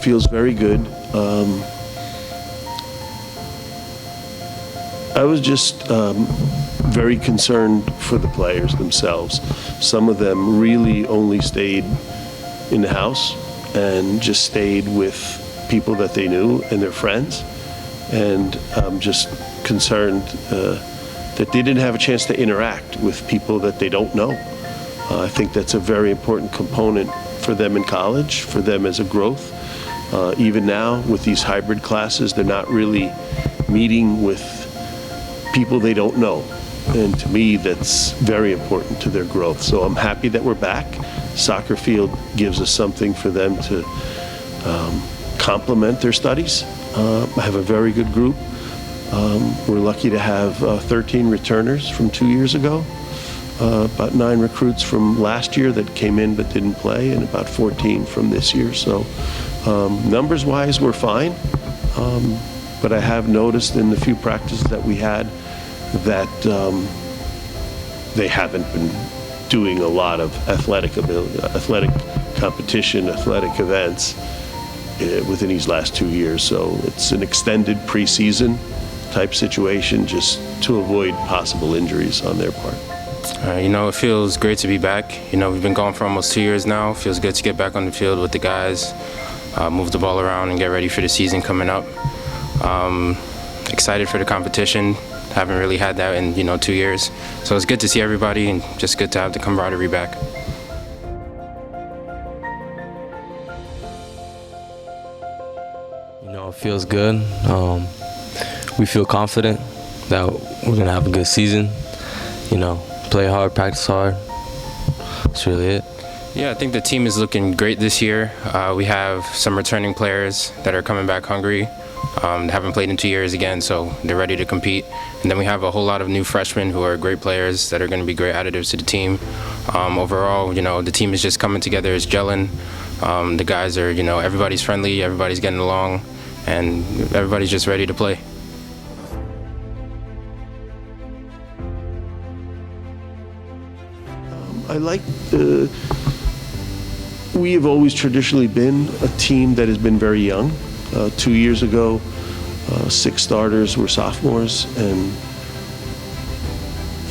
feels very good. I was just very concerned for the players themselves. Some of them really only stayed in the house and just stayed with people that they knew and their friends. And I'm just concerned that they didn't have a chance to interact with people that they don't know. I think that's a very important component for them in college, for them as a growth. Even now with these hybrid classes, they're not really meeting with people they don't know. And to me, that's very important to their growth. So I'm happy that we're back. Soccer field gives us something for them to complement their studies. I have a very good group. We're lucky to have 13 returners from 2 years ago, about 9 recruits from last year that came in but didn't play, and about 14 from this year. So numbers-wise, we're fine. But I have noticed in the few practices that we had that they haven't been doing a lot of athletic competition, athletic events within these last 2 years. So it's an extended preseason type situation just to avoid possible injuries on their part. It feels great to be back. We've been gone for almost 2 years now. It feels good to get back on the field with the guys, move the ball around and get ready for the season coming up. Excited for the competition. Haven't really had that in 2 years. So it's good to see everybody and just good to have the camaraderie back. It feels good. We feel confident that we're gonna have a good season. Play hard, practice hard. That's really it. Yeah, I think the team is looking great this year. We have some returning players that are coming back hungry. They haven't played in 2 years again, so they're ready to compete. And then we have a whole lot of new freshmen who are great players that are going to be great additives to the team. Overall, the team is just coming together, it's gelling. The guys are, everybody's friendly, everybody's getting along, and everybody's just ready to play. I like we have always traditionally been a team that has been very young. 2 years ago, 6 starters were sophomores and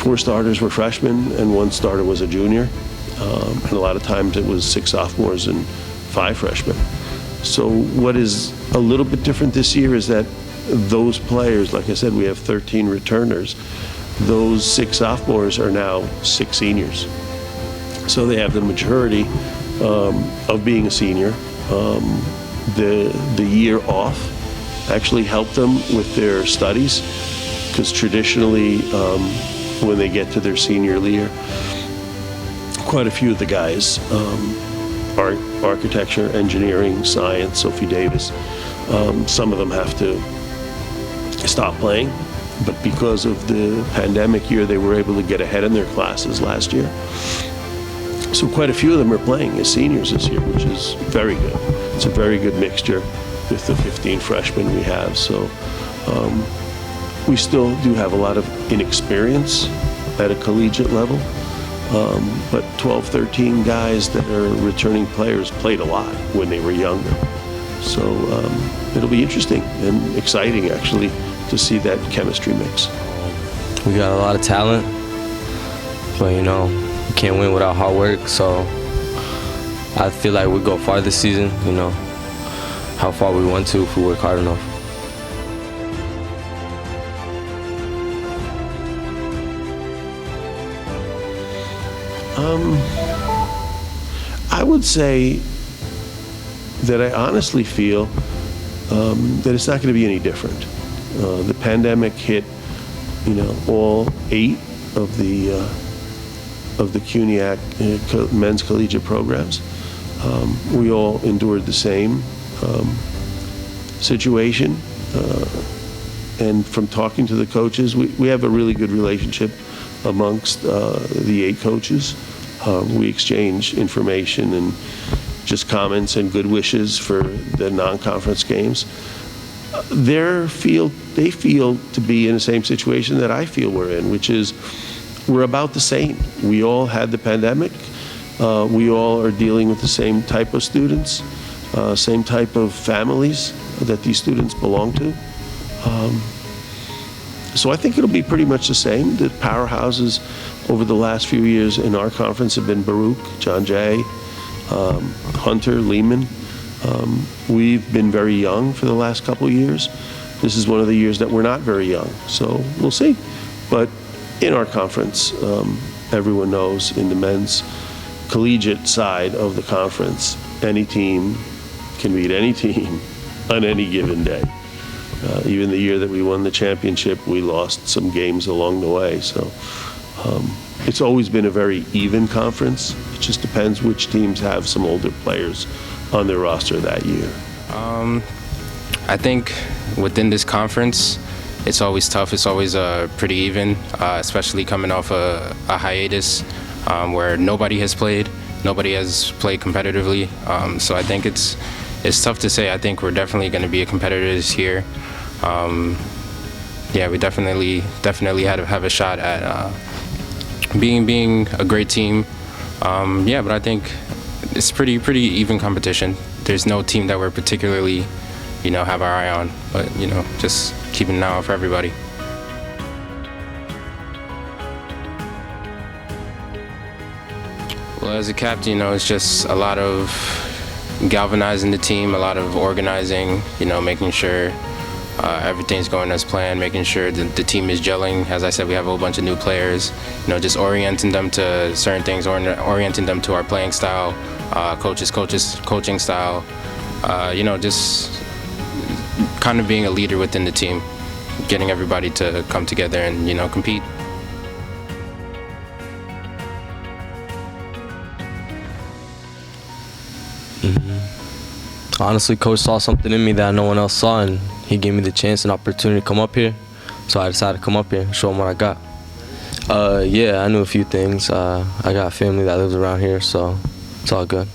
4 starters were freshmen and 1 starter was a junior. And a lot of times it was 6 sophomores and 5 freshmen. So what is a little bit different this year is that those players, like I said, we have 13 returners. Those 6 sophomores are now 6 seniors. So they have the maturity of being a senior. The year off actually helped them with their studies, because traditionally when they get to their senior year, quite a few of the guys, architecture, engineering, science, Sophie Davis, some of them have to stop playing, but because of the pandemic year, they were able to get ahead in their classes last year. So quite a few of them are playing as seniors this year, which is very good. It's a very good mixture with the 15 freshmen we have. So we still do have a lot of inexperience at a collegiate level, but 12, 13 guys that are returning players played a lot when they were younger. So it'll be interesting and exciting, actually, to see that chemistry mix. We got a lot of talent, but you can't win without hard work. So I feel like we'll go far this season, how far we want to if we work hard enough. I would say that I honestly feel that it's not going to be any different. The pandemic hit, all 8 of the CUNYAC men's collegiate programs. We all endured the same situation. And from talking to the coaches, we have a really good relationship amongst the 8 coaches. We exchange information and just comments and good wishes for the non-conference games. They feel to be in the same situation that I feel we're in, which is we're about the same. We all had the pandemic. We all are dealing with the same type of students. same type of families that these students belong to. So I think it'll be pretty much the same. The powerhouses over the last few years in our conference have been Baruch, John Jay, Hunter, Lehman. We've been very young for the last couple of years. This is one of the years that we're not very young, so we'll see. But in our conference, everyone knows in the men's collegiate side of the conference, any team can beat any team on any given day. Even the year that we won the championship, we lost some games along the way. So it's always been a very even conference. It just depends which teams have some older players on their roster that year. I think within this conference, it's always tough. It's always pretty even, especially coming off a hiatus where nobody has played competitively. So I think it's tough to say. I think we're definitely going to be a competitor this year. Yeah, we definitely have a shot at being a great team. Yeah, but I think it's pretty even competition. There's no team that we're particularly, have our eye on, but just keeping an eye out for everybody. Well, as a captain, it's just a lot of galvanizing the team, a lot of organizing, making sure everything's going as planned, making sure that the team is gelling. As I said, we have a whole bunch of new players, just orienting them to certain things, orienting them to our playing style, coaching style, just kind of being a leader within the team, getting everybody to come together and, compete. Honestly, Coach saw something in me that no one else saw, and he gave me the chance and opportunity to come up here. So I decided to come up here and show him what I got. Yeah, I knew a few things. I got family that lives around here, so it's all good.